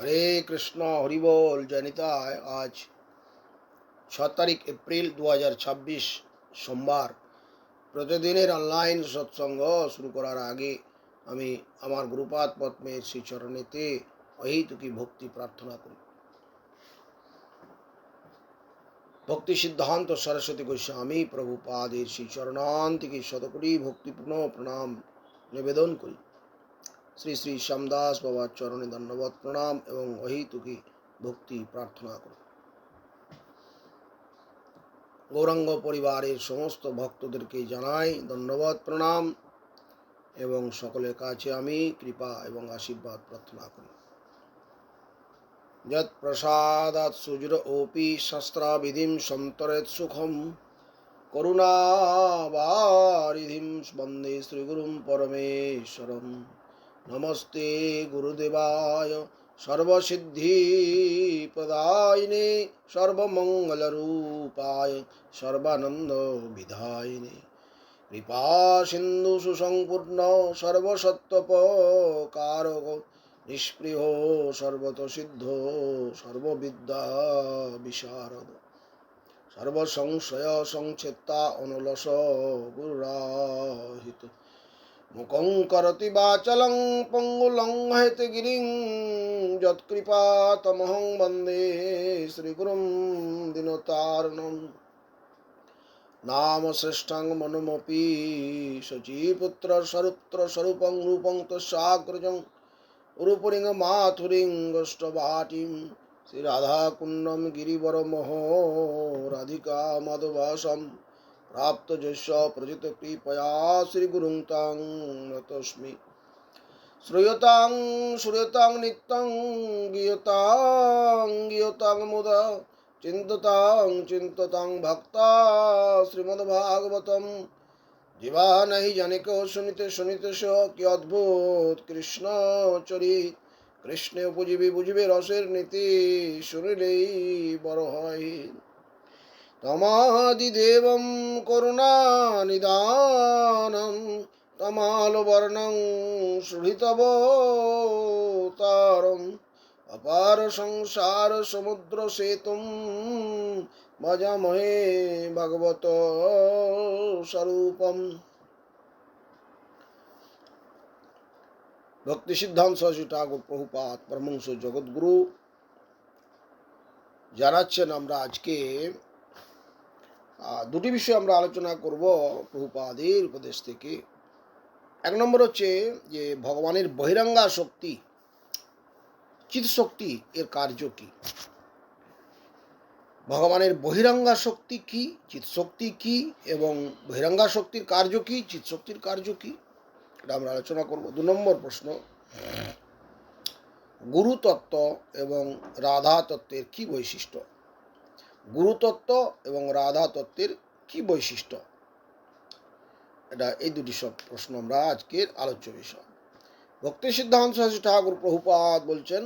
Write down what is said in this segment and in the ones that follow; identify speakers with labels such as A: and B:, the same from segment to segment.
A: হরে কৃষ্ণ, হরিবোল, জয়নিতায়। আজ 6 তারিখ এপ্রিল 2026 সোমবার। প্রতিদিনের অনলাইন সৎসঙ্গ শুরু করার আগে আমি আমার গুরুপাদ পদ্মের শ্রীচরণেতে অহেতুকি ভক্তি প্রার্থনা করি। ভক্তি সিদ্ধান্ত সরস্বতী গোস্বামী প্রভুপাদের শ্রীচরণান্তিকে শতকোটি ভক্তিপূর্ণ প্রণাম নিবেদন করি। শ্রী শ্রী শ্যামদাস বাবার চরণে ধন্যবাদ প্রণাম এবং অহেতুকি ভক্তি প্রার্থনা করি। গৌরাঙ্গ পরিবারের সমস্ত ভক্তদেরকে জানাই ধন্যবাদ প্রণাম এবং সকলের কাছে আমি কৃপা এবং আশীর্বাদ প্রার্থনা করি। যৎ প্রসাদাৎ সুজর ওপি শাস্ত্রাবিধিম সন্তরেৎ সুখম করুণাবারিধিম বন্দে শ্রীগুরুম পরমেশ্বরম। নমস্তে গুরুদেবায় সর্বসিদ্ধি প্রদায়িনে সর্বমঙ্গলরূপায় সর্বানন্দ বিধায়িনে কৃপা সিন্ধু সুসম্পূর্ণ সর্বসত্ত্বপকারক নিষ্পৃহ সর্বতসিদ্ধ সর্ববিদ্যা বিশারদ সর্বসংশয় সংচেতা অনুলস গুরুরাহিত মুখং করতি বাচলং পঙ্গুলং হেতগিরিং যৎকৃপাতমহং বন্দে শ্রীগুরুম দীনতারিণম। নাম শ্রেষ্ঠং মনুমপি শচীপুত্র স্বরূপং রূপং তস্যাগ্রজং উরুপুরিং মাথুরিং গোষ্ঠবাটিং শ্রী রাধাকুণ্ডম গিরিবরমোহ রাধিকা মাধবাসম প্রাপ্ত যশ প্রজিত কৃপয়া শ্রীগুরুং তং নতস্মি। শ্রূয়তাং নিত্যং গীয়তাং মুদা চিন্ততাং ভক্তা শ্রীমদ্ভাগবতম। জীবা নাহি জানিক শুনিতে কি অদ্ভুত কৃষ্ণ চরিত। কৃষ্ণে বুঝিবে রসের নীতি, শুনিলেই বড় হয়। তমাদিদেবম করুণানিদানম তমালবর্ণং সুহৃতবতারম। অপার সংসার সমুদ্র সেতুম ভজামহে ভগবত স্বরূপম। ভক্তি সিদ্ধান্ত সরস্বতী ঠাকুর প্রভুপাদ পরমহংস জগৎগুরু জানাচ্ছেন, আমরা আজকে দুটি বিষয় আমরা আলোচনা করব প্রভুপাদের উপদেশ থেকে। এক নম্বর হচ্ছে যে ভগবানের বহিরাঙ্গা শক্তি, চিৎ শক্তি, এর কার্য কি। ভগবানের বহিরাঙ্গা শক্তি কি, চিৎ শক্তি কি, এবং বহিরাঙ্গা শক্তির কার্য কি, চিৎ শক্তির কার্য কি, এটা আমরা আলোচনা করব। 2 নম্বর প্রশ্ন, গুরুতত্ত্ব এবং রাধা তত্ত্বের কি বৈশিষ্ট্য। গুরুতত্ত্ব এবং রাধা তত্ত্বের কি বৈশিষ্ট্য, এটা এই দুটি সব প্রশ্ন আমরা আজকের আলোচ্য বিষয়। ভক্তি সিদ্ধান্ত সরস্বতী ঠাকুর প্রভুপাদ বলছেন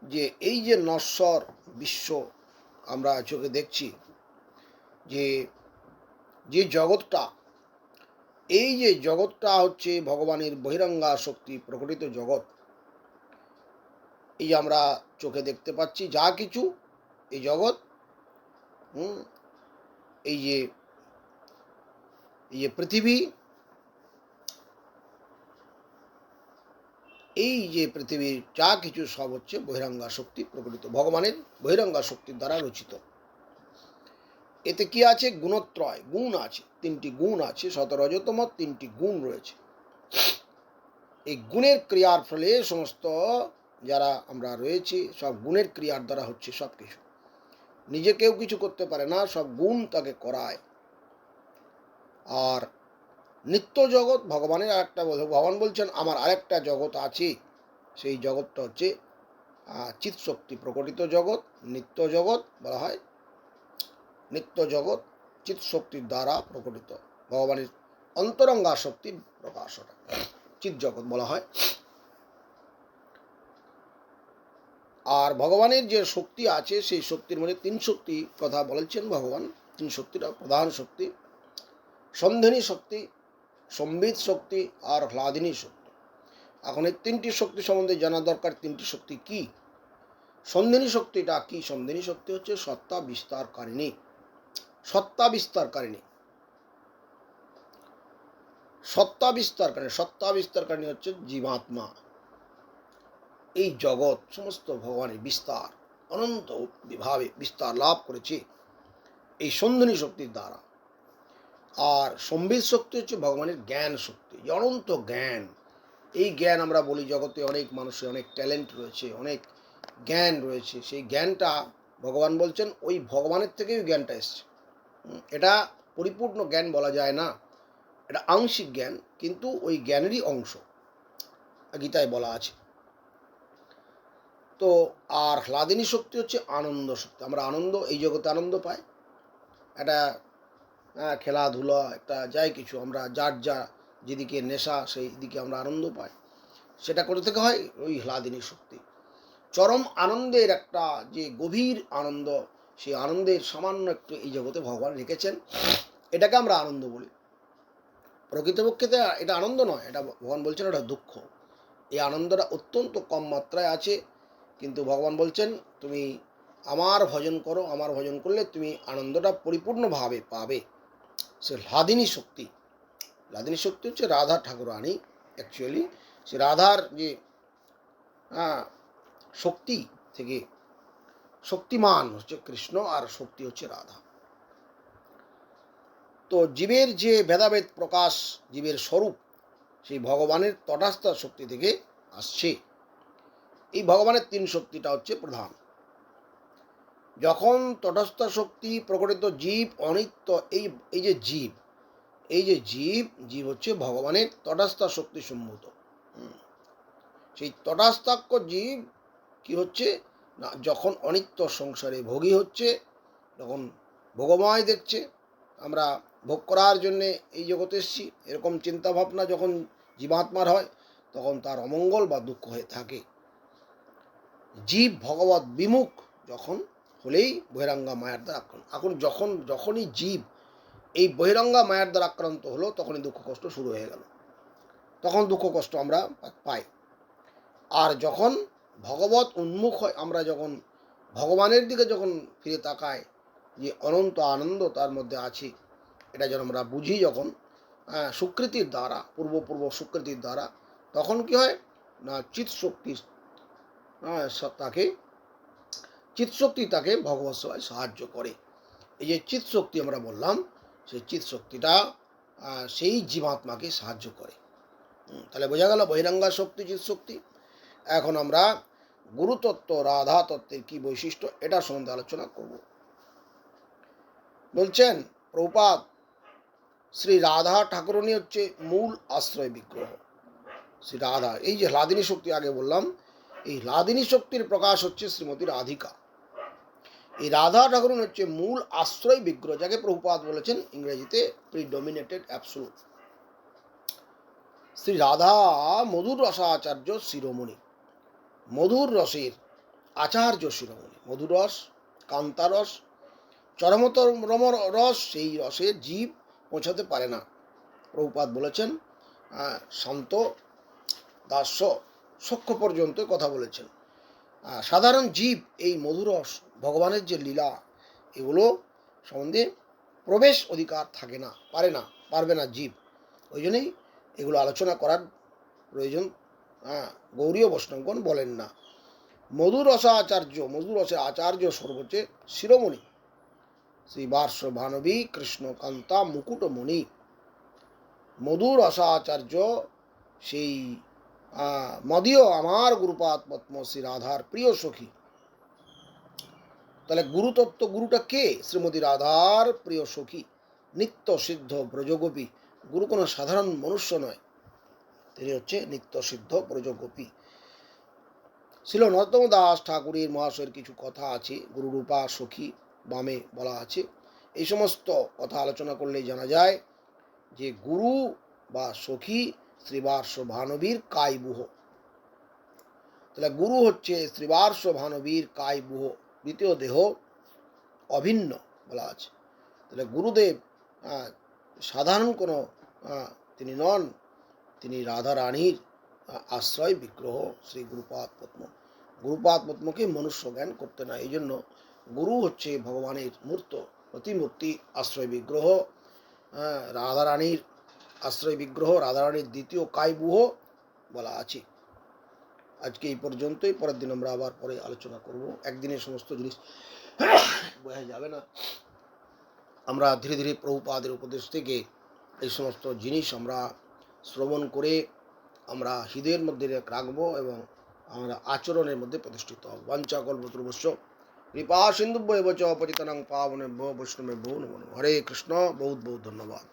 A: যে এই যে নশ্বর বিশ্ব আমরা চোখে দেখছি, যে জগৎটা, এই যে জগৎটা হচ্ছে ভগবানের বহিরাঙ্গা শক্তি প্রকটিত জগৎ। এই যে আমরা চোখে দেখতে পাচ্ছি যা কিছু, এই জগৎ, এই যে পৃথিবী, এই যে পৃথিবীর যা কিছু সব হচ্ছে বহিরাঙ্গা শক্তি প্রকটিত, ভগবানের বহিরাঙ্গা শক্তির দ্বারা রচিত। এতে কি আছে? গুণত্রয়, গুণ আছে, 3টি গুণ আছে, সতরজতম 3টি গুণ রয়েছে। এই গুণের ক্রিয়ার ফলে সমস্ত যারা আমরা রয়েছি, সব গুণের ক্রিয়ার দ্বারা হচ্ছে সব কিছু। নিজে কেউ কিছু করতে পারে না, সব গুণ তাকে করায়। আর নিত্য জগৎ ভগবানের আরেকটা, ভগবান বলছেন আমার আরেকটা জগৎ আছে, সেই জগৎটা হচ্ছে চিৎ শক্তি প্রকটিত জগৎ, নিত্য জগৎ বলা হয়। নিত্য জগৎ চিৎ শক্তির দ্বারা প্রকটিত, ভগবানের অন্তরঙ্গা শক্তির প্রকাশটা চিৎ জগৎ বলা হয়। আর ভগবানের যে শক্তি আছে, সেই শক্তির মধ্যে 3 শক্তি কথা বলেছেন ভগবান। 3 শক্তিটা প্রধান শক্তি: সন্ধিনী শক্তি, সম্বিত শক্তি আর হ্লাদিনী শক্তি। এখন এই তিনটি শক্তি সম্বন্ধে জানা দরকার। তিনটি শক্তি কি? সন্ধিনী শক্তিটা কি? সন্ধিনী শক্তি হচ্ছে সত্তা বিস্তারকারিণী। সত্তা বিস্তারকারিণী, সত্তা বিস্তারকারিণী। সত্তা বিস্তারকারিণী হচ্ছে জীবাত্মা। এই জগৎ সমস্ত ভগবানের বিস্তার, অনন্ত ভাবে বিস্তার লাভ করেছে এই সন্ধিনী শক্তির দ্বারা। আর সম্বিত শক্তি হচ্ছে ভগবানের জ্ঞান শক্তি, যে অনন্ত জ্ঞান। এই জ্ঞান আমরা বলি জগতে অনেক মানুষের অনেক ট্যালেন্ট রয়েছে, অনেক জ্ঞান রয়েছে। সেই জ্ঞানটা ভগবান বলছেন ওই ভগবানের থেকেই জ্ঞানটা এসছে। এটা পরিপূর্ণ জ্ঞান বলা যায় না, এটা আংশিক জ্ঞান, কিন্তু ওই জ্ঞানেরই অংশ, গীতায় বলা আছে। তো আর হ্লাদিনী শক্তি হচ্ছে আনন্দ শক্তি। আমরা আনন্দ, এই জগতে আনন্দ পাই, একটা খেলাধুলা, একটা যাই কিছু, আমরা যার যা যেদিকে নেশা সেই দিকে আমরা আনন্দ পাই, সেটা করে থেকে হয় ওই হ্লাদিনী শক্তি। চরম আনন্দের একটা যে গভীর আনন্দ, সেই আনন্দের সামান্য একটু এই জগতে ভগবান রেখেছেন, এটাকে আমরা আনন্দ বলি। প্রকৃতপক্ষে এটা আনন্দ নয়, এটা ভগবান বলছেন এটা দুঃখ। এই আনন্দটা অত্যন্ত কম মাত্রায় আছে, কিন্তু ভগবান বলছেন তুমি আমার ভজন করো, আমার ভজন করলে তুমি আনন্দটা পরিপূর্ণভাবে পাবে। সে হ্লাদিনী শক্তি। হ্লাদিনী শক্তি হচ্ছে রাধা ঠাকুরানী। অ্যাকচুয়ালি সে রাধার যে শক্তি থেকে শক্তিমান হচ্ছে কৃষ্ণ, আর শক্তি হচ্ছে রাধা। তো জীবের যে ভেদাভেদ প্রকাশ, জীবের স্বরূপ, সেই ভগবানের তটাস্থ শক্তি থেকে আসছে। এই ভগবানের তিন শক্তিটা হচ্ছে প্রধান। যখন তটস্থ শক্তি প্রকটিত জীব অনিত্য, এই যে জীব, এই যে জীব হচ্ছে ভগবানের তটস্থ শক্তি সম্ভূত। সেই তটাস্থাক্য জীব কি হচ্ছে না, যখন অনিত্য সংসারে ভোগী হচ্ছে, যখন ভোগময় দেখছে, আমরা ভোগ করার জন্যে এই জগতে এসেছি, এরকম চিন্তাভাবনা যখন জীবাত্মার হয়, তখন তার অমঙ্গল বা দুঃখ হয়ে থাকে। জীব ভগবত বিমুখ যখন হলেই বহিরাঙ্গা মায়ার দ্বারা আক্রান্ত। এখন যখনই জীব এই বহিরাঙ্গা মায়ার দ্বারা আক্রান্ত হলো, তখনই দুঃখ কষ্ট শুরু হয়ে গেল, তখন দুঃখ কষ্ট আমরা পাই। আর যখন ভগবত উন্মুখ হয়, আমরা যখন ভগবানের দিকে যখন ফিরে তাকাই, যে অনন্ত আনন্দ তার মধ্যে আছে, এটা যেন আমরা বুঝি যখন সুকৃতির দ্বারা, পূর্ব সুকৃতির দ্বারা, তখন কি হয় না, চিৎশক্তি তাকে ভগবত সেবায় সাহায্য করে। এই যে চিৎশক্তি আমরা বললাম, সেই চিৎশক্তিটা সেই জীবাত্মাকে সাহায্য করে। তাহলে বোঝা গেল বহিরাঙ্গা শক্তি, চিৎশক্তি। এখন আমরা গুরুতত্ত্ব, রাধা তত্ত্বের কি বৈশিষ্ট্য, এটা সম্বন্ধে আলোচনা করব। বলছেন প্রভুপাদ, শ্রী রাধা ঠাকুরানী হচ্ছে মূল আশ্রয় বিগ্রহ। শ্রী রাধা, এই যে হ্লাদিনী শক্তি আগে বললাম, এই হ্লাদিনী শক্তির প্রকাশ হচ্ছে শ্রীমতী রাধিকা। এই রাধা ঠাকুরানী হচ্ছে মূল আশ্রয় বিগ্রহ, যাকে প্রভুপাদ বলেছেন ইংরেজিতে প্রিডমিনেটেড অ্যাবসোলুট। শ্রী রাধা মধুর রসাচার্য শিরোমণি, মধুর রসের আচার্য শিরোমণি। মধুর রস, কান্তারস, চরমতম রস, সেই রসে জীব পৌঁছাতে পারে না। প্রভুপাদ বলেছেন শান্ত দাস্য সখ্য পর্যন্ত কথা বলেছেন। সাধারণ জীব এই মধুরস, ভগবানের যে লীলা, এগুলো সম্বন্ধে প্রবেশ অধিকার থাকে না, পারবে না জীব। ওই জন্যই এগুলো আলোচনা করার প্রয়োজন গৌরীয় বৈষ্ণবগণ বলেন না। মধুর রসের আচার্য সর্বোচ্চ শিরোমণি শ্রী বার্ষ ভানবী কৃষ্ণকান্তা মুকুটমণি। মধুর রসাচার্য সেই মদীয় আমার গুরুপাদ পদ্ম শ্রী রাধার প্রিয় সখী। তাহলে গুরুতত্ত্ব, গুরুটা কে? শ্রীমতী রাধার প্রিয় সখী, নিত্য সিদ্ধ ব্রজগোপী। গুরু কোনো সাধারণ মনুষ্য নয়, তিনি হচ্ছে নিত্য সিদ্ধ ব্রজগোপী। ছিল নরোত্তম দাস ঠাকুরের মহাশয়ের কিছু কথা আছে, গুরুরূপা সখী বামে বলা আছে। এই সমস্ত কথা আলোচনা করলেই জানা যায় যে গুরু বা সখী শ্রীবার্ষ ভানবীর কায়বুহ। তাহলে গুরু হচ্ছে শ্রীবার্ষ ভানবীর কায়বুহ, দ্বিতীয় দেহ অভিন্ন বলা আছে। তাহলে গুরুদেব সাধারণ কোনো তিনি নন, তিনি রাধা রানীর আশ্রয় বিগ্রহ শ্রী গুরুপাদ পদ্ম। গুরুপাদ পদ্মকে মনুষ্য জ্ঞান করতে না, এই জন্য গুরু হচ্ছে ভগবানের মূর্ত প্রতিমূর্তি, আশ্রয় বিগ্রহ, রাধারানীর আশ্রয় বিগ্রহ, রাধারানীর দ্বিতীয় কায়বুহ বলা আছে। আজকে এই পর্যন্তই, পরের দিন আমরা আবার পরে আলোচনা করব। একদিনে সমস্ত জিনিস বোঝা যাবে না, আমরা ধীরে ধীরে প্রভুপাদের উপদেশ থেকে এই সমস্ত জিনিস আমরা শ্রবণ করে আমরা হৃদয়ের মধ্যে রাখবো এবং আমরা আচরণের মধ্যে প্রতিষ্ঠিত হব। বাঞ্ছা কল্পতরুভ্যশ্চ কৃপা সিন্ধুভ্যেব চ পতিতানাং পাবনেভ্যো বৈষ্ণবেভ্যো নমো নমঃ। হরে কৃষ্ণ, বহুত বহুত ধন্যবাদ।